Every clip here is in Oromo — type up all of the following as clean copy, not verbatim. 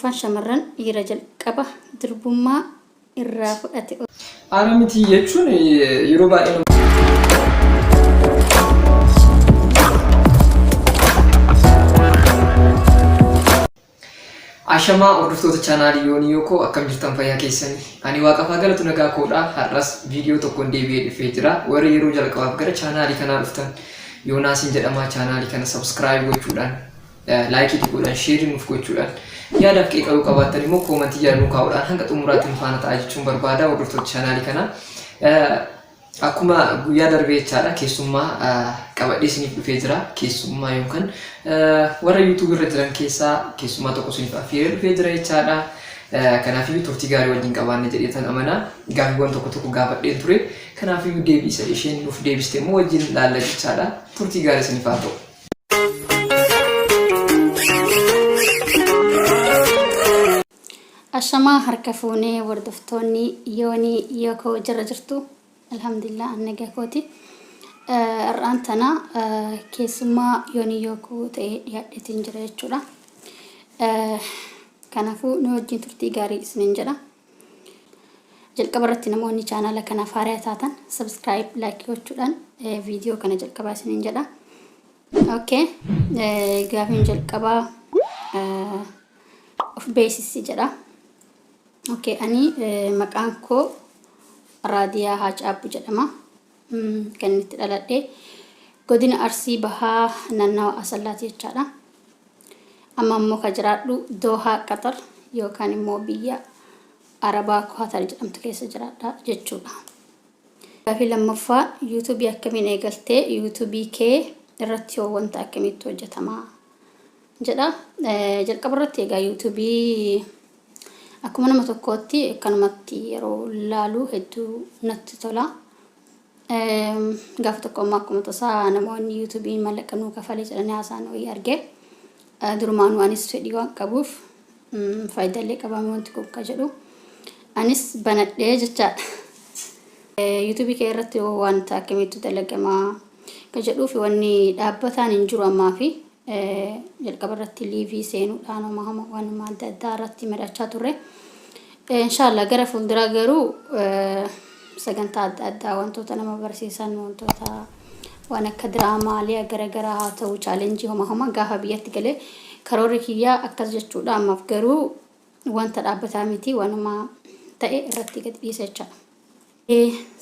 Shamarran dhiira jalqaba durbummaa irraa fudhate. Miti jechuun yeroo baay'ee Ashamaa hordoftoota chaanaalii Yoonii Yookoo akkam jirtan fayyaa keessanii. Ani waaqaaf galatu nagaa koodha. Har'as viidiyoo tokkoon deebi'ee dhufee jira. Warri yeroo jalqabaaf gara chaanaalii kanaa dhuftan Yoonaasin jedhama. Chaanaalii kana subscribe gochuudhaan, laayikii godhuudhaan, sheerii nuuf gochuudhaan yaada fi qeeqaluu qabaattan immoo koomentii jala nuu kaa'uudhaan hanga xumuraatti faana ta'aa jechuun barbaada. Hordoftoota chaanaalii kanaa akkuma guyyaa darbee jechaadha keessummaa qabadhee isiniif dhufee jira. Keessummaa yookaan warra YouTube irra jiran keessaa keessummaa tokko isiniif affeeree dhufee jira jechaadha. Kanaafiyyuu turtii gaarii wajjin qabaanne jedheetan amanaa. Gaaffiiwwan tokko gaafadheen ture. Kanaafiyyuu deebisa isheen nuuf deebiste immoo wajjin laalla jechaadha. Turtii gaarii isiniif haa ta'u. Ashamaa harka fuunee hordoftoonni Yoonii Yookoo jira jirtu. Alhamdulillah annagaa kooti. Har'aan tana keessummaa Yoonii Yookoo ta'ee dhiyaadheetiin jira jechuudha. Kanaafuu nu wajjin turtii gaarii isiniin jedha. Jalqaba irratti namoonni chaanaala kanaaf haaraa taatan subscribe, like gochuudhaan viidiyoo kana jalqabaa isiniin jedha. Okay. Gaafiin jalqabaa of beeksisi jedha. Okay, ani maqaan koo Raadiyaa Haacaabbuu jedhama. Kan itti dhaladhe godina Arsii Bahaa naannawa Asallaati jechaadha. Amma immoo kan jiraadhu Doohaa Qatar yookaan immoo biyya Arabaa Qatar jedhamtu keessa jiraadha jechuudha. Gaaffii lammaffaa YouTube akkamiin eegaltee YouTube kee irratti yoo wanta akkamitti hojjetama jedha. Jalqaba irratti egaa YouTube akkuma nama tokkootti akkanumatti yeroo laalu hedduu natti tola. Gaafa tokko ammoo akkuma tasaa namoonni YouTube'n mallaqa nuu kafalee jedhanii haasaan wayii arge. Durumaanuu anis fedhii waan qabuuf faayidaalee qabame wanti kun ka jedhu anis banadhee jechaadha. YouTube kee irratti wanta akkamitti dalagama ka jedhuuf wanni dhaabbataan hin jiru ammaa fi jalqaba irratti liivii seenuudhaan waan adda addaa irratti mari'achaa turre. Inshallah gara fuulduraa garuu sagantaa adda addaa wantoota nama barsiisan wantoota waan akka diraamaalee garaagaraa haa ta'u chaalenjii homa gaafa biyyatti galee karoorri kiyyaa akkas jechuudha. Ammaaf garuu wanta dhaabbataa miti waanuma ta'e irratti gad dhiisa jechaadha.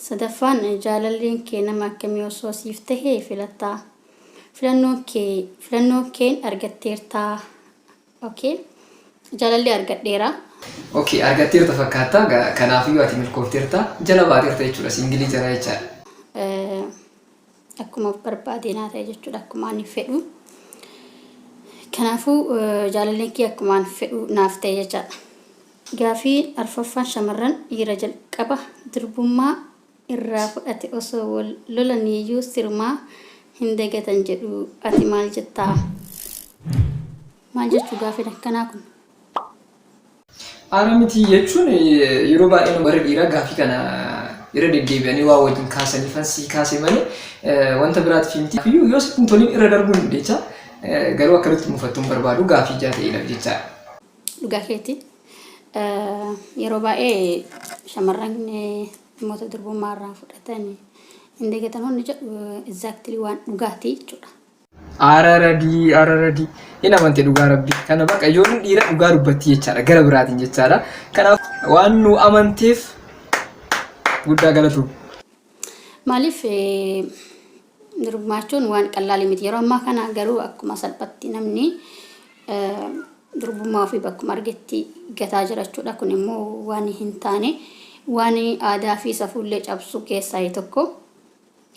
Sadaffaan jaalalleen kee nama akkamii osoo siif tahee filattaa? Filannoo keen argatteertaa? Okay. Jaalallee argadheera. Okay, argatteerta fakkaata. Kanaafiyyuu ati milkoofteerta. Jala baateerta jechuudha. Singilii jala jechaadha. Akkuma barbaadeenaa ta'e jechuudha. Akkuma ani fedhu. Kanaafuu jaalalleen kee akkuma ani fedhu naaf ta'e jechaadha. Gaaffii arfaffaan shamarran dhiira jalqaba durbummaa irraa fudhate osoo wal lolaniiyyuu sirmaa hin dagatan jedhu ati maal jettaa? Maal jechuu gaafiin akkanaa kun? Miti jechuun yeroo baay'ee warri dhiiraa gaaffii kana irra deddeebi'anii waa wajjin kaasanii fansii kaase malee wanta biraatiif miti. Yoo si kun toliin irra darbuun jecha garuu akkamitti mufattuun barbaadu gaaffii ijaa ta'eedhaaf jecha. Dhugaa keetti yeroo baay'ee shamarran dhimmoota durbummaa irraa fudhatan hin dagatan honni jedhu exactly waan dhugaatii jechuudha. Araradii hin amante dhugaa rabbi. Kana bakka yoon dhiira dhugaa dubbatti jechaadha gara biraatiin jechaadha. Kanaaf waan nu amanteef guddaa galatu. Maaliif durbumaachuun waan qal'aali miti. Yeroo ammaa kana garuu akkuma salphatti namni durbummaa ofii bakkuma argetti gataa jira jechuudha. Kun immoo waan hin taane waan aadaa fi safuullee cabsuu keessaa tokko.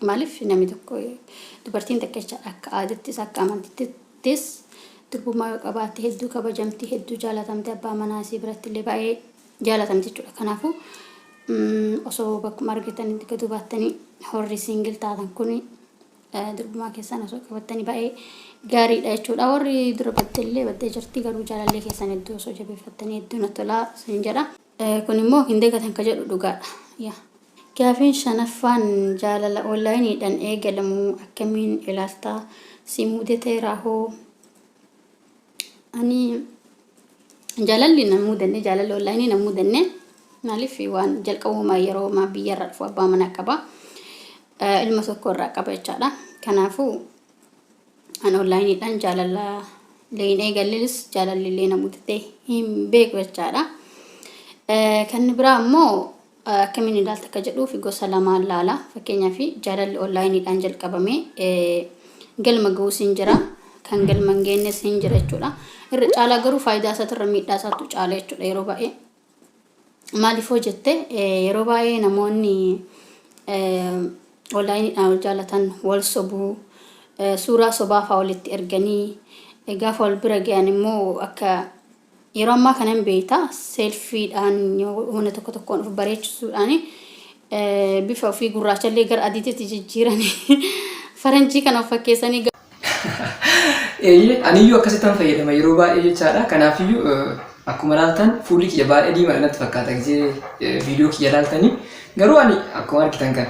Maaliif namni tokko dubartiin takka jechaadha akka aadaattis akka amantiittis durbummaa yoo qabaatte hedduu kabajamti, hedduu jaalatamti, abbaa manaa isii biratti illee baay'ee jaalatamti jechuudha. Kanaafuu osoo bakkuma argatanitti gadi baattanii horri singil taatan kun durbummaa keessan osoo qabattanii baay'ee gaariidha jechuudha. Warri dura baddeellee baddee jirti garuu jaalallee keessan hedduu osoo jabeeffattanii hedduu natti tolaa isin jedha. Kun immoo hin dagatan ka jedhu dhugaadha. Gaafiin shanaffaan jaalala onlaayiniidhaan eegalamu akkamiin ilaaltaa? Si mudateera hoo? Ani Jaalalli namuu danne jaalala online namuu danne maaliif waan jalqabuma yeroo ma biyya irraa dhufu abbaa mana qaba ilma tokko irraa qaba jechaadha. Kanaafuu an online dhaan jaalala leen eegallis jaalalli leen namuu ta'e hin beeku jechaadha. Kan biraa ammoo akkamiin ilaalta akka jedhuuf gosa lamaan laala. Fakkeenyaaf jaalalli online dhaan jalqabame galma ga'uus hin jira, kan galma hin geennes hin jira jechuudha. Irra caalaa garuu faayidaa isaatirra miidhaa isaatu caala jechuudha yeroo baay'ee. Maaliif hojjette yeroo baay'ee namoonni online dhaan jaalatan wal sobuu suuraa sobaa fa'aa walitti erganii gaafa wal bira ga'an immoo akka yeroo ammaa kanan beektaa selfiidhaan hona tokko tokkoon of bareechisuudhaan bifa ofii gurraachallee gara adiitti jijjiiranii faranjii kana of fakkeessanii aniyyuu akkasitti fayyadama yeroo baay'ee jechaadha. Kanaafiyyuu akkuma ilaaltan fuulli kiyya baay'ee diimaa natti fakkaata gisee viidiyoo kiyya ilaaltanii garuu ani akkuma argitan kan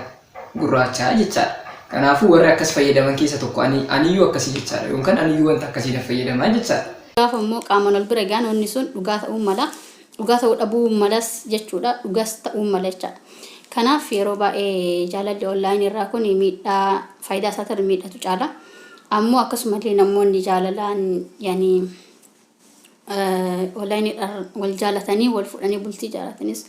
gurraachaa jechaadha. Kanaafuu warri akkas fayyadaman keessa tokko aniyyuu akkasii jechaadha yookaan aniyyuu wanta akkasiidhaan fayyadamaa jechaadha. Gaafa immoo qaama wal bira gaan onni sun dhugaa ta'uu mala, dhugaa ta'uu dhabuu malas jechuudha, dhugaas ta'uu mala jechaadha. Kanaaf yeroo baay'ee jaalalli online irraa kun miidhaa faayidaa isaatiin miidhatu caala. Ammoo akkasumallee namoonni jaalalaan yaani online wal jaalatanii wal fudhanii bultii jaalatanis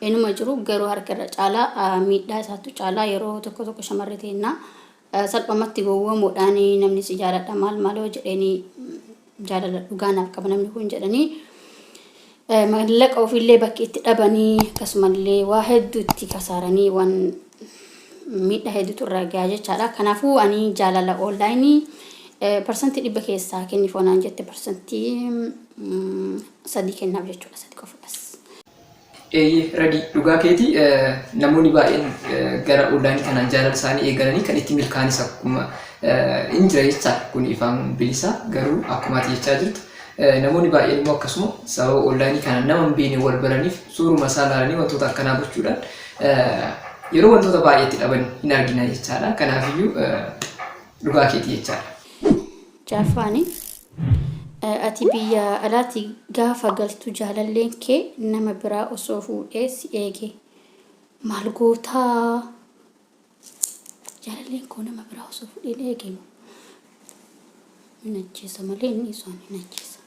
enuma jiru garuu harka irra caala miidhaa isaatu caala yeroo tokko tokko shamarree ta'inna salphamatti gowwoomuudhaan namni si jaaladha maal jedhanii jaalala dhugaanaaf qaba namni kun jedhanii mallaqa ofiillee bakki itti dhabanii akkasumallee waa hedduutti kasaaranii waan miidhaa hedduutu irraa gahaa jechaadha. Kanaafuu ani jaalala online persentii 100 keessaa kennifoonaan jette persentii 3 kennaaf jechuudha, 3 qofadhas. Radii dhugaa keetii namoonni baay'een gara online kanaan jaalala isaanii eegalanii kan itti milkaanis akkuma in jira jechaadha. Kun ifaan bilisa garuu akkuma ati jechaa jirtu namoonni baay'een immoo akkasuma sababa online kanaan nama hin beekne wal baraniif suuruma isaa ilaalanii wantoota akkanaa gochuudhaan yeroo wantoota baay'eetti dhaban hin argina jechaadha. Kanaafiyyuu dhugaa keetii jechaadha. Jaafaani ati biyya alaatti gaafa galtu jaalalleen kee nama biraa osoo fuudhee si eege maal gootaa? Jaalalleen koo nama biraa osoo fuudhee eege nacheessa malee inni isaan nacheessa.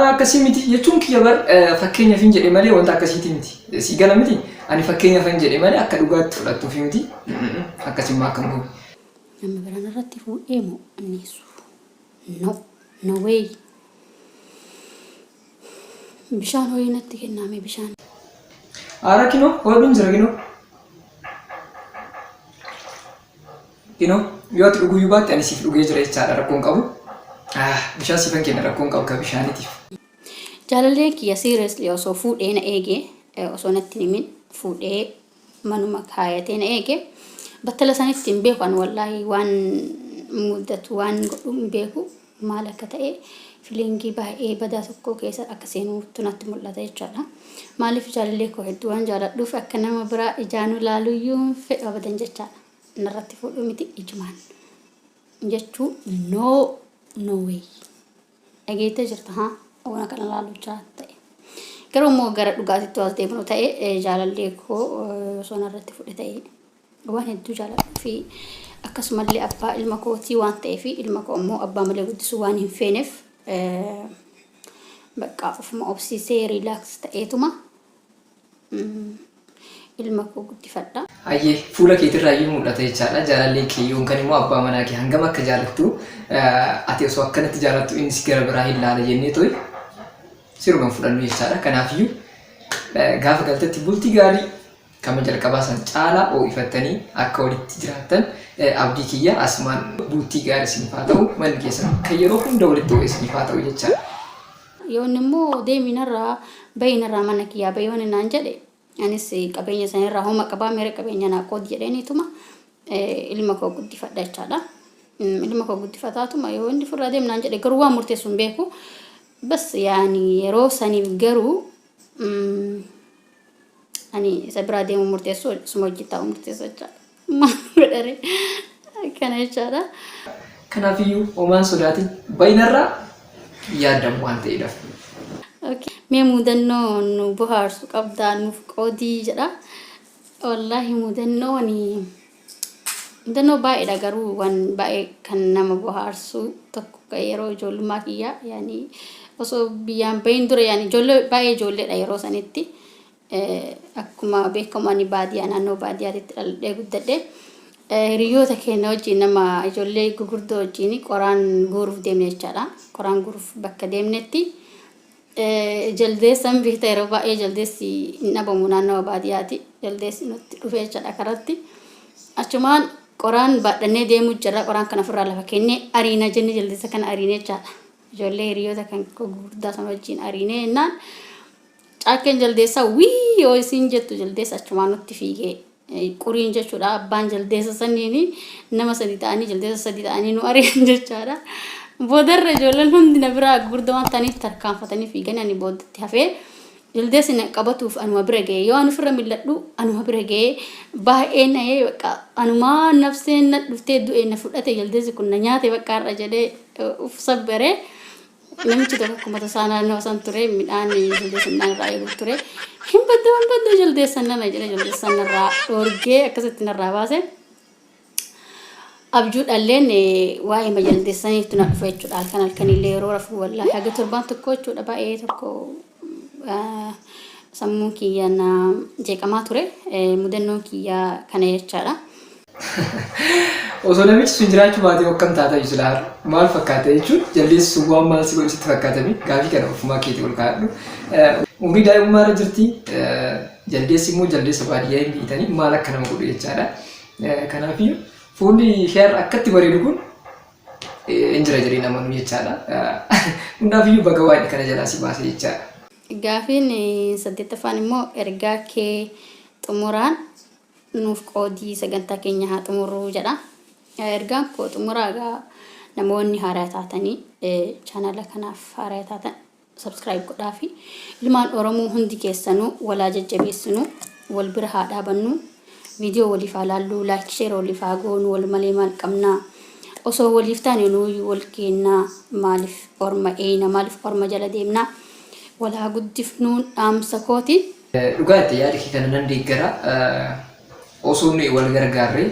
Akkasii miti jechuun kiyya bar fakkeenyaaf hin jedhe malee wanta akkasiiti miti. Si gala miti. Ani fakkeenyaaf hin jedhe malee akka dhugaatti fudhattuuf miti. Akkasummaa akkam goone. Nama biraan irratti fuudhee moo anniisu? No way. Bishaan horii natti kenname bishaan. Kinoo horiin jira kinoo. Kinoo yoo ati dhuguu baatte ani siif dhugee jira jechaadha rakkoon qabu. Bishaan siifan kenna rakkoon qabu ka bishaaniitiif. Jaalallee kiyya seriously osoo fuudhee na eege osoo natti himin fuudhee manuma kaayatee na eege battala sanitti hin beeku an wallaahi waan muddatu waan godhu hin beeku maal akka ta'e fiilingii baay'ee badaa tokko keessa akka seenuutu natti mul'ata jechaadha. Maaliif jaalallee koo hedduu waan jaaladhuuf akka nama biraa ijaan ilaaluyyuu fedhu abadan jechaadha. Narratti fuudhuu miti ijumaan jechuu no way. Dhageettee jirta haa waan kana ilaaluchaa ta'e. Garuu immoo gara dhugaatitti waas deemnu ta'e jaalallee koo osoo narratti fuudhe ta'e waan hedduu jaaladhuu fi akkasumallee abbaa ilma kootii waan ta'eef ilma koo immoo abbaa malee guddisuu waan hin feeneef bakka ofuma obsiisee relax ta'eetuma ilma koo guddifadha. Ayyee fuula keetirraa iyyuu mul'ata jechaadha. Jaalallee kee yookaan immoo abbaa manaa kee hangam akka jaalattu ati osoo akkanatti jaalattu innis gara biraa hin laala jennee to'i sirumaan fudhannu jechaadha. Kanaafiyyuu gaafa galtetti bultii gaarii kama jalqabaa san caalaa ho'ifattanii akka walitti jiraattan abdii kiyya asumaan bultii gaarii isiniif haa ta'u manni keessan kan yeroo hunda walitti ho'e isiniif haa ta'u jechaadha. Yoon immoo deeminarraa bayinarraa mana kiyyaa bayoon naan jedhe anis qabeenya sanirraa homa qabaa mere qabeenya naa qoodi jedheenituma ilma koo guddifadha jechaadha. Ilma koo guddifataatuma yoo inni furraa deemnaan jedhe garuu waan murteessu hin beeku. Bas yaani yeroo saniif garuu ani isa biraa deemu murteessu suma hojii taa'u murteessa jechaadha. Maal godhare kana jechaadha. Kanaafiyyuu homaan sodaatiin bayinarraa yaadamu waan ta'eedhaaf Okay. Mee mudannoo nu bohaarsu qabdaa nuuf qoodii jedha. Wallahi mudannoo baay'eedha garuu waan baay'ee kan nama bohaarsu tokko yeroo ijoollummaa kiyyaa yaani osoo biyyaan bahin dura yaani baay'ee ijoolleedha yeroo sanitti. Akkuma beekamu ani baadiyyaa naannoo baadiyyaatti dhaladhee guddadhe. Hiriyoota keenya wajjin nama ijoollee gurguddoo wajjin qoraan guuruuf deemne jechaadha. Qoraan guuruuf bakka deemnetti jaldeessan beektaa yeroo baay'ee jaldeessi hin dhabamu naannoo baadiyyaatti. Jaldeessi nutti dhufee jechaadha karatti. Achumaan qoraan baadhannee deemuu jirra. Qoraan kana ofirraa lafa kennee ariina jennee jaldeessa kana ariinee jechaadha. Ijoollee hiriyoota kan gurguddaa sana wajjin ariinee jennaan caakkeen jaldeessaa wii yoo isin jettu jaldeessa achumaan nutti fiigee quriin jechuudha. Abbaan jaldeessa saniini nama sadii ta'anii jaldeessa sadii ta'anii nu ari'an jechaadha. Boodarra ijoolleen hundi na biraa gurguddaa waan ta'aniif tarkaanfatanii fiigan ani boodatti hafee jaldeessi na qabatuuf anuma bira ga'e yoo ani ofirra milladhu anuma bira ga'e baay'ee na'ee bakka anumaa nafseen na dhuftee du'ee na fudhate jaldeessi kun na nyaate bakka har'a jedhee uf sabbaree namichi tokko akkuma tasaa naannoo san ture midhaan jaldeessan irraa eeguuf ture hin baddu jaldeessan nana jedhee jaldeessan irraa dhoorgee akkasitti narraa baase. Abjuudhalleen waa'ee majaldeessaniitu na dhufa jechuudha. Halkanillee yeroo rafuu wallaahi haga torbaan tokko jechuudha baay'ee tokko sammuun kiyya na jeeqamaa ture. Mudannoon kiyya kana jechaadha. Osoo namichi sun jiraachuu baatee akkam taata jira maal fakkaata jechuun jaldeessi waan maal si godhu sitti fakkaatami gaafii kana ofumaa keetii ol kaa'adhu. Umrii daa'imummaa irra jirti jaldeessi immoo jaldeessa baadiyyaa hin biitanii maal akka nama godhu jechaadha. Kanaafiyyuu fuulli ishee akkatti bareedu kun injira jireenya namanuu jechaadha. Hundaafiyyuu baga waa'ee kana jalaa si baase jechaadha. Gaafiin saddeettaffaan immoo ergaa kee xumuraan nuuf qoodii sagantaa keenya haa xumurru jedha. Ergaan koo xumuraagaa namoonni haaraa taatanii chaanala kanaaf haaraa taatan subscribe godhaa fi ilmaan Oromoo hundi keessanuu walaa jajjabeessinu wal bira haa dhaabannu. Video waliif haa laallu, like share waliif haa goonu, wal malee maal qabnaa. Osoo waliif taane nuyi wal kennaa maaliif orma eeyna maaliif orma jala deemnaa. Wal haa guddifnuun dhaamsa kooti. Dhugaa itti yaada kee kana nan deeggara. Osoo nuyi wal gargaarre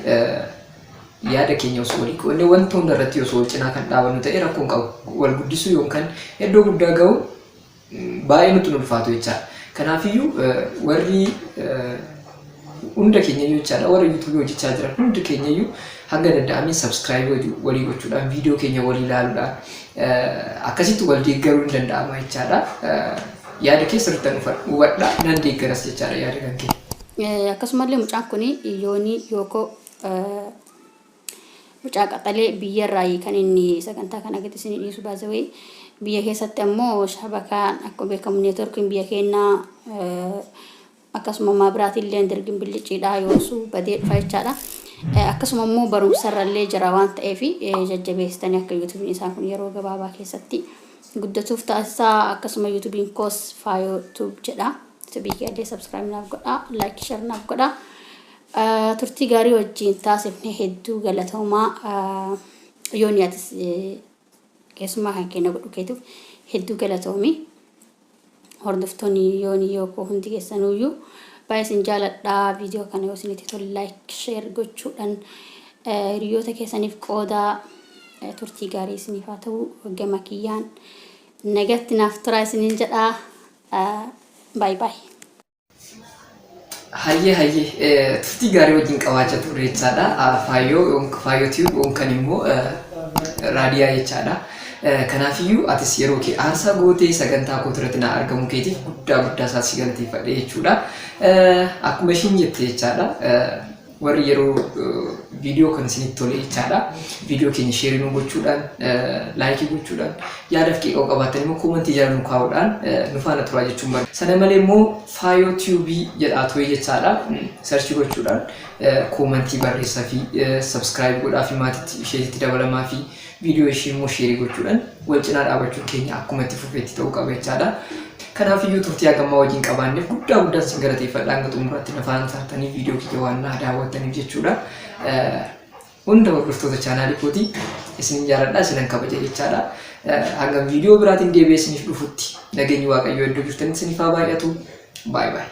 yaada keenya osoo walii qoodne wanta hunda irratti osoo wal cinaa kan dhaabannu ta'e rakkoon qabu. Wal guddisuu yookaan iddoo guddaa ga'u baay'ee nutti ulfaatu jechaadha. Kanaafiyyuu warri hunda keenyayyuu jechaadha warra YouTube hojjechaa jiran hundi keenyayyuu hanga danda'ameen subscribe walii gochuudhaan viidiyoo keenya walii ilaaluudhaan akkasitti wal deeggaruu ni danda'ama jechaadha. Yaada keessa sirriitti hubadhaa nan deeggaras jechaadha yaada kan kee. Akkasumallee mucaan kun yoonii yookoo mucaa qaxalee biyyarraa kan inni sagantaa kana gadi isin dhiisu baasawee biyya keessatti ammoo shabakaan akkuma beekamu neetworkiin biyya keenyaa akkasuma maabiraatillee dargin biliciidhaa yoosuu badee dhufa jechaadha. Akkasuma immoo barumsarrallee jira waan ta'eef jajjabeessitanii akka YouTube isaan kun yeroo gabaabaa keessatti guddatuuf taasisaa. Akkasuma YouTube koos Faayoo Tube jedha. Tubii keellee subscribe naaf godhaa, like share naaf godhaa. Turtii gaarii wajjin taasifne hedduu galatoomaa yooniyaatis keessumaa kan kenna godhu keetuuf hedduu galatoomi. Hordoftoonni yoonii yookoo hundi keessanuyyuu baay'ee isin jaaladhaa. Viidiyoo kana yoo isinitti tole like share gochuudhaan hiriyoota keessaniif qoodaa. Turtii gaarii isiniif haa ta'u. Gama kiyyaan nagatti naaf turaa isiniin jedhaa. Bye bye. Turtii gaarii wajjin qabaachaa turre jechaadha. Faayoo Tube yookaan immoo raadiyaa jechaadha. Kanaafiyyuu atis yeroo kee aarsaa gootee sagantaa koo irratti na argamu keetiif guddaa isaa si galateeffadhe jechuudha. Akkuma ishiin jette jechaadha. Warri yeroo viidiyoo kan isinitti tole jechaadha. Viidiyoo keenya share nu gochuudhaan, like gochuudhaan, yaada fi qeeqaa qabaatan immoo koomentii jala nu kaa'uudhaan nu faana turaa jechuun barbaada. Sana malee immoo Faayoo Tube jedhaa ture jechaadha. Search gochuudhaan koomentii barreessaa fi subscribe godhaa fi maatiitti isheetti dabalamaa fi viidiyoo ishee immoo share gochuudhaan wal cinaa dhaabachuun keenya akkuma itti fufeetti ta'uu qaba jechaadha. Kanaafiyyuu turtii hagammaa wajjin qabaanneef guddaan sin galateeffadha. Hanga xumuraatti na faana taatanii viidiyoo kiyya waan na daawwattaniif jechuudha. hunda hordoftoota chaanaalii kootii isin jaaladha isinan kabaja jechaadha. Hanga viidiyoo biraatiin deebi'ee isiniif dhufutti nageenyi Waaqayyoo iddoo jirtanitti isiniif haa baay'atu. Bye bye.